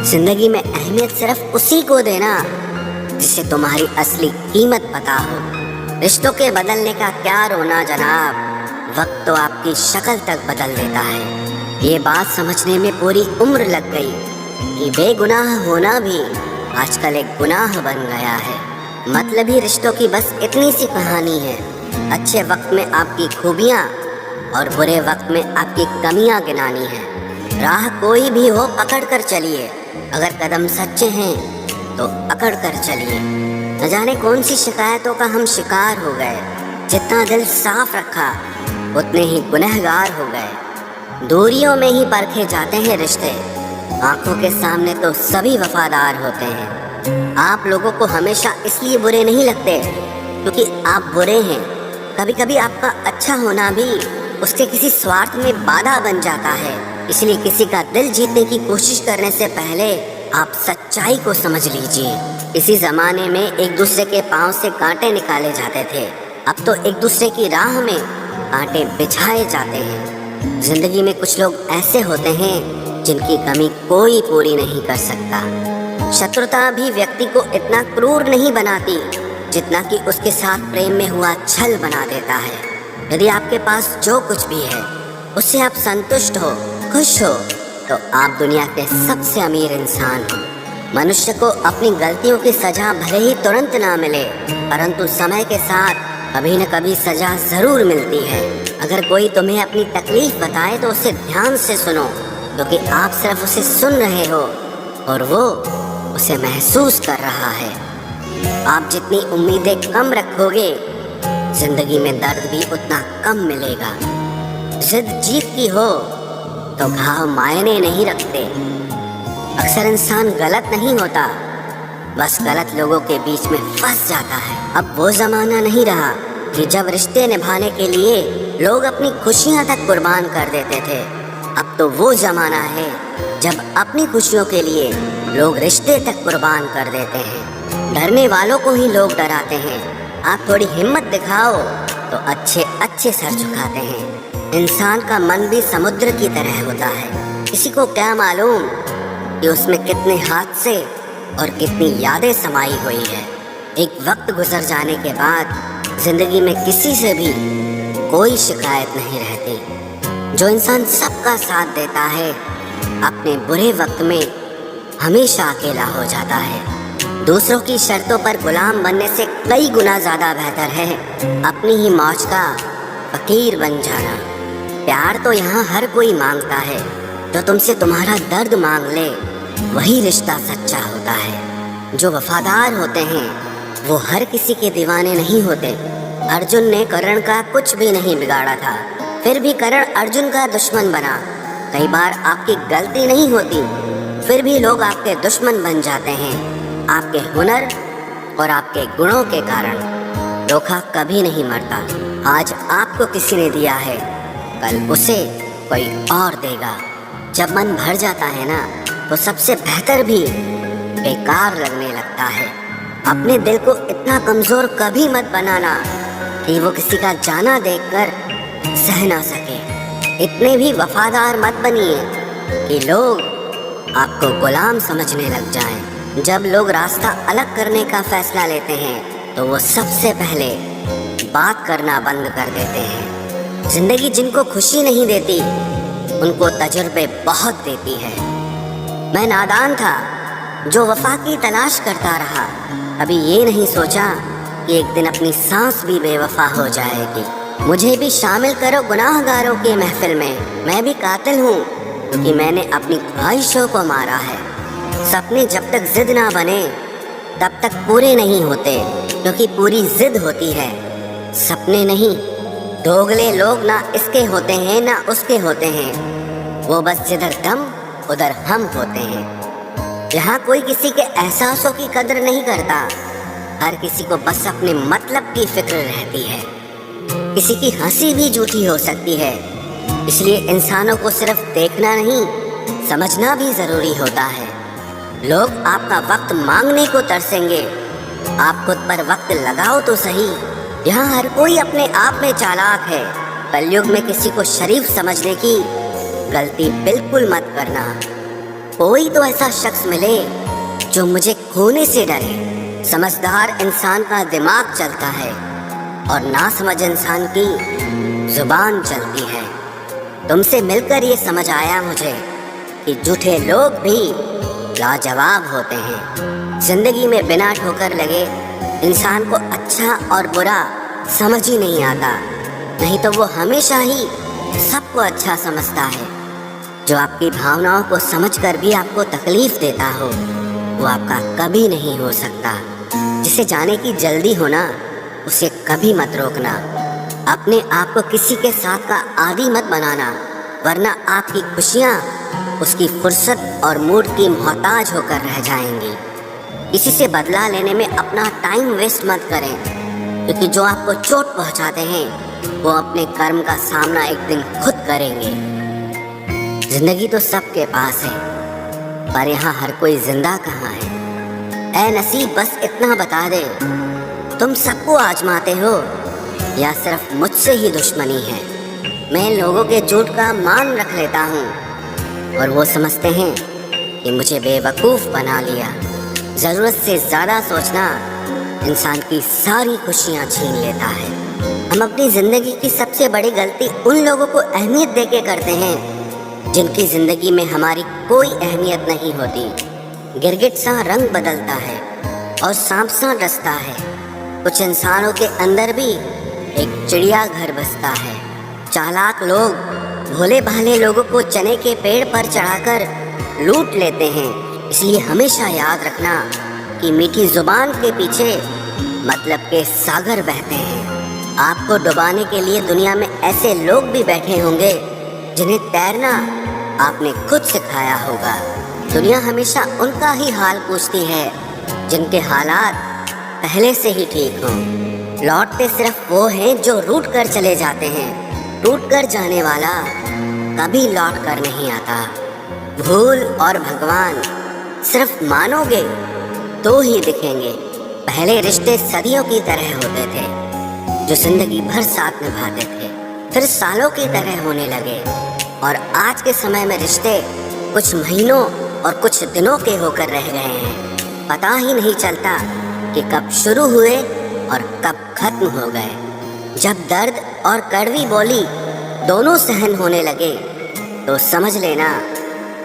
जिंदगी में अहमियत सिर्फ उसी को देना जिसे तुम्हारी असली कीमत पता हो। रिश्तों के बदलने का क्या रोना जनाब, वक्त तो आपकी शक्ल तक बदल देता है। ये बात समझने में पूरी उम्र लग गई कि बेगुनाह होना भी आजकल एक गुनाह बन गया है। मतलबी रिश्तों की बस इतनी सी कहानी है। अच्छे वक्त में आपकी खूबियाँ और बुरे वक्त में आपकी कमियाँ गिनानी है। राह कोई भी हो पकड़ कर चलिए, अगर कदम सच्चे हैं तो अकड़ कर चलिए। न जाने कौन सी शिकायतों का हम शिकार हो गए। जितना दिल साफ रखा उतने ही गुनहगार हो गए। दूरियों में ही परखे जाते हैं रिश्ते, आंखों के सामने तो सभी वफादार होते हैं। आप लोगों को हमेशा इसलिए बुरे नहीं लगते क्योंकि आप बुरे हैं। कभी कभी आपका अच्छा होना भी उसके किसी स्वार्थ में बाधा बन जाता है। इसलिए किसी का दिल जीतने की कोशिश करने से पहले आप सच्चाई को समझ लीजिए। इसी जमाने में एक दूसरे के पांव से कांटे निकाले जाते थे, अब तो एक दूसरे की राह में कांटे बिछाए जाते हैं। जिंदगी में कुछ लोग ऐसे होते हैं जिनकी कमी कोई पूरी नहीं कर सकता। शत्रुता भी व्यक्ति को इतना क्रूर नहीं बनाती जितना कि उसके साथ प्रेम में हुआ छल बना देता है। यदि आपके पास जो कुछ भी है उससे आप संतुष्ट हो, खुश हो, तो आप दुनिया के सबसे अमीर इंसान हो। मनुष्य को अपनी गलतियों की सजा भले ही तुरंत ना मिले, परंतु समय के साथ कभी न कभी सजा जरूर मिलती है। अगर कोई तुम्हें अपनी तकलीफ बताए तो उसे ध्यान से सुनो, क्योंकि आप सिर्फ उसे सुन रहे हो और वो उसे महसूस कर रहा है। आप जितनी उम्मीदें कम रखोगे, जिंदगी में दर्द भी उतना कम मिलेगा। जिद जीत की हो तो घाव मायने नहीं रखते। अक्सर इंसान गलत नहीं होता, बस गलत लोगों के बीच में फंस जाता है। अब वो जमाना नहीं रहा कि जब रिश्ते निभाने के लिए लोग अपनी खुशियां तक कुर्बान कर देते थे। अब तो वो जमाना है जब अपनी खुशियों के लिए लोग रिश्ते तक कुर्बान कर देते हैं। डरने वालों को ही लोग डराते हैं। आप थोड़ी हिम्मत दिखाओ तो अच्छे अच्छे सर झुकाते हैं। इंसान का मन भी समुद्र की तरह होता है। किसी को क्या मालूम कि उसमें कितने हादसे और कितनी यादें समाई हुई है। एक वक्त गुजर जाने के बाद जिंदगी में किसी से भी कोई शिकायत नहीं रहती। जो इंसान सबका साथ देता है अपने बुरे वक्त में हमेशा अकेला हो जाता है। दूसरों की शर्तों पर गुलाम बनने से कई गुना ज्यादा बेहतर है अपनी ही मौज का फकीर बन जाना। प्यार तो यहाँ हर कोई मांगता है, जो तुमसे तुम्हारा दर्द मांग ले वही रिश्ता सच्चा होता है। जो वफादार होते हैं वो हर किसी के दीवाने नहीं होते। अर्जुन ने कर्ण का कुछ भी नहीं बिगाड़ा था, फिर भी कर्ण अर्जुन का दुश्मन बना। कई बार आपकी गलती नहीं होती, फिर भी लोग आपके दुश्मन बन जाते हैं। आपके हुनर और आपके गुणों के कारण धोखा कभी नहीं मरता। आज आपको किसी ने दिया है, कल उसे कोई और देगा। जब मन भर जाता है ना, तो सबसे बेहतर भी बेकार लगने लगता है। अपने दिल को इतना कमजोर कभी मत बनाना कि वो किसी का जाना देखकर सह ना सके। इतने भी वफादार मत बनिए कि लोग आपको गुलाम समझने लग जाएं। जब लोग रास्ता अलग करने का फैसला लेते हैं तो वो सबसे पहले बात करना बंद कर देते हैं। जिंदगी जिनको खुशी नहीं देती उनको तजुर्बे बहुत देती है। मैं नादान था जो वफा की तलाश करता रहा, अभी ये नहीं सोचा कि एक दिन अपनी सांस भी बेवफा हो जाएगी। मुझे भी शामिल करो गुनाहगारों की महफिल में। मैं भी कातिल हूँ क्योंकि मैंने अपनी ख्वाहिशों को मारा है। सपने जब तक जिद ना बने तब तक पूरे नहीं होते, क्योंकि पूरी जिद होती है, सपने नहीं। दोगले लोग ना इसके होते हैं ना उसके होते हैं, वो बस जिधर दम उधर हम होते हैं। यहाँ कोई किसी के एहसासों की कदर नहीं करता, हर किसी को बस अपने मतलब की फिक्र रहती है। किसी की हंसी भी झूठी हो सकती है, इसलिए इंसानों को सिर्फ देखना नहीं समझना भी जरूरी होता है। लोग आपका वक्त मांगने को तरसेंगे, आप खुद पर वक्त लगाओ तो सही। यहाँ हर कोई अपने आप में चालाक है। कलयुग में किसी को शरीफ समझने की गलती बिल्कुल मत करना। कोई तो ऐसा शख्स मिले जो मुझे खोने से डरे। समझदार इंसान का दिमाग चलता है और नासमझ इंसान की जुबान चलती है। तुमसे मिलकर ये समझ आया मुझे कि झूठे लोग भी लाजवाब होते हैं। जिंदगी में बिना ठोकर लगे इंसान को अच्छा और बुरा समझ ही नहीं आता, नहीं तो वो हमेशा ही सबको अच्छा समझता है। जो आपकी भावनाओं को समझकर भी आपको तकलीफ देता हो वो आपका कभी नहीं हो सकता। जिसे जाने की जल्दी होना उसे कभी मत रोकना। अपने आप को किसी के साथ का आदी मत बनाना, वरना आपकी खुशियाँ उसकी फुर्सत और मूड की मोहताज होकर रह जाएंगी। किसी से बदला लेने में अपना टाइम वेस्ट मत करें, क्योंकि जो आपको चोट पहुंचाते हैं वो अपने कर्म का सामना एक दिन खुद करेंगे। जिंदगी तो सबके पास है, पर यहाँ हर कोई जिंदा कहाँ है। ऐ नसीब बस इतना बता दे, तुम सबको आजमाते हो या सिर्फ मुझसे ही दुश्मनी है। मैं लोगों के झूठ का मान रख लेता हूँ और वो समझते हैं कि मुझे बेवकूफ़ बना लिया। ज़रूरत से ज़्यादा सोचना इंसान की सारी खुशियाँ छीन लेता है। हम अपनी ज़िंदगी की सबसे बड़ी गलती उन लोगों को अहमियत देके करते हैं जिनकी ज़िंदगी में हमारी कोई अहमियत नहीं होती। गिरगिट सा रंग बदलता है और सांप सा डसता है। कुछ इंसानों के अंदर भी एक चिड़िया घर बसता है। चालाक लोग भोले भाले लोगों को चने के पेड़ पर चढ़ाकर लूट लेते हैं। इसलिए हमेशा याद रखना कि मीठी जुबान के पीछे मतलब के सागर बहते हैं। आपको डुबाने के लिए दुनिया में ऐसे लोग भी बैठे होंगे जिन्हें तैरना आपने खुद सिखाया होगा। दुनिया हमेशा उनका ही हाल पूछती है जिनके हालात पहले से ही ठीक हों। लौटते सिर्फ वो हैं जो रूठ कर चले जाते हैं। टूट कर जाने वाला कभी लौट कर नहीं आता। भूल और भगवान सिर्फ मानोगे तो ही दिखेंगे। पहले रिश्ते सदियों की तरह होते थे जो जिंदगी भर साथ निभाते थे, फिर सालों की तरह होने लगे। और आज के समय में रिश्ते कुछ महीनों और कुछ दिनों के होकर रह गए हैं। पता ही नहीं चलता कि कब शुरू हुए और कब खत्म हो गए। जब दर्द और कड़वी बोली दोनों सहन होने लगे तो समझ लेना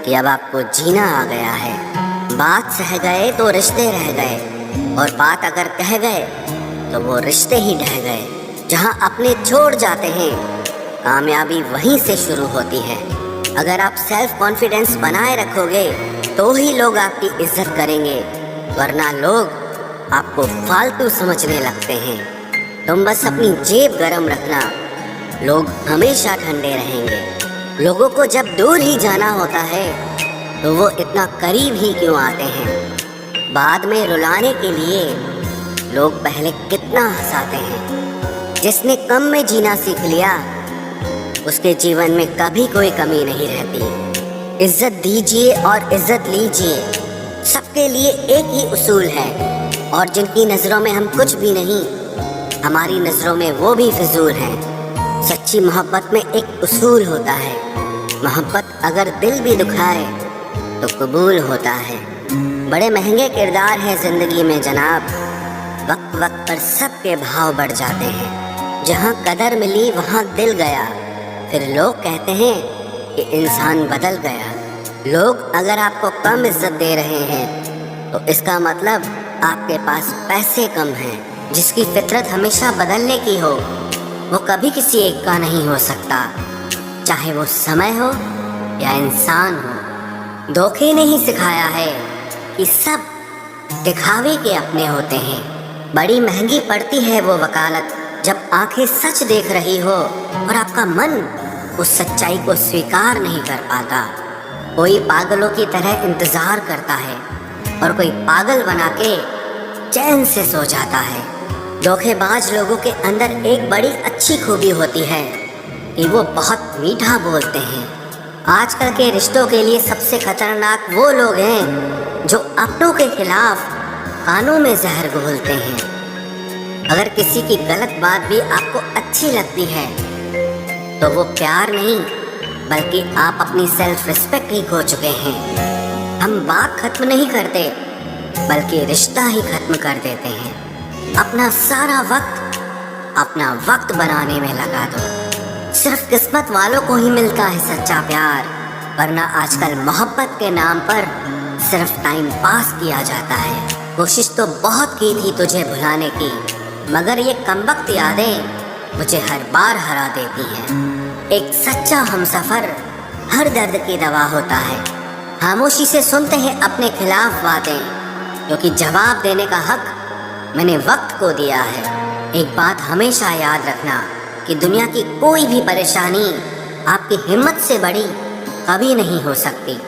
कि अब आपको जीना आ गया है। बात सह गए तो रिश्ते रह गए, और बात अगर कह गए तो वो रिश्ते ही ढह गए। जहाँ अपने छोड़ जाते हैं कामयाबी वहीं से शुरू होती है। अगर आप सेल्फ कॉन्फिडेंस बनाए रखोगे तो ही लोग आपकी इज्जत करेंगे, वरना लोग आपको फालतू समझने लगते हैं। तुम बस अपनी जेब गरम रखना, लोग हमेशा ठंडे रहेंगे। लोगों को जब दूर ही जाना होता है तो वो इतना करीब ही क्यों आते हैं। बाद में रुलाने के लिए लोग पहले कितना हंसाते हैं। जिसने कम में जीना सीख लिया उसके जीवन में कभी कोई कमी नहीं रहती। इज्जत दीजिए और इज्जत लीजिए, सबके लिए एक ही उसूल है। और जिनकी नज़रों में हम कुछ भी नहीं, हमारी नज़रों में वो भी फिजूल हैं। सच्ची मोहब्बत में एक उसूल होता है, मोहब्बत अगर दिल भी दुखाए तो कबूल होता है। बड़े महंगे किरदार हैं ज़िंदगी में जनाब, वक्त वक्त पर सबके भाव बढ़ जाते हैं। जहाँ कदर मिली वहाँ दिल गया, फिर लोग कहते हैं कि इंसान बदल गया। लोग अगर आपको कम इज्जत दे रहे हैं तो इसका मतलब आपके पास पैसे कम हैं। जिसकी फितरत हमेशा बदलने की हो वो कभी किसी एक का नहीं हो सकता, चाहे वो समय हो या इंसान हो। धोखे ने ही सिखाया है कि सब दिखावे के अपने होते हैं। बड़ी महंगी पड़ती है वो वकालत जब आंखें सच देख रही हो और आपका मन उस सच्चाई को स्वीकार नहीं कर पाता। कोई पागलों की तरह इंतजार करता है और कोई पागल बना के चैन से सो जाता है। धोखेबाज लोगों के अंदर एक बड़ी अच्छी खूबी होती है कि वो बहुत मीठा बोलते हैं। आजकल के रिश्तों के लिए सबसे खतरनाक वो लोग हैं जो अपनों के खिलाफ कानों में जहर घोलते हैं। अगर किसी की गलत बात भी आपको अच्छी लगती है तो वो प्यार नहीं बल्कि आप अपनी सेल्फ रिस्पेक्ट ही खो चुके हैं। हम बात खत्म नहीं करते, बल्कि रिश्ता ही खत्म कर देते हैं। अपना सारा अपना वक्त बनाने में लगा दो। सिर्फ किस्मत वालों को ही मिलता है सच्चा प्यार, वरना आजकल मोहब्बत के नाम पर सिर्फ टाइम पास किया जाता है। कोशिश तो बहुत की थी तुझे भुलाने की, मगर ये कमबख्त यादें मुझे हर बार हरा देती हैं। एक सच्चा हमसफर हर दर्द की दवा होता है। खामोशी से सुनते हैं अपने खिलाफ बातें, क्योंकि जवाब देने का हक मैंने वक्त को दिया है। एक बात हमेशा याद रखना कि दुनिया की कोई भी परेशानी आपकी हिम्मत से बड़ी कभी नहीं हो सकती।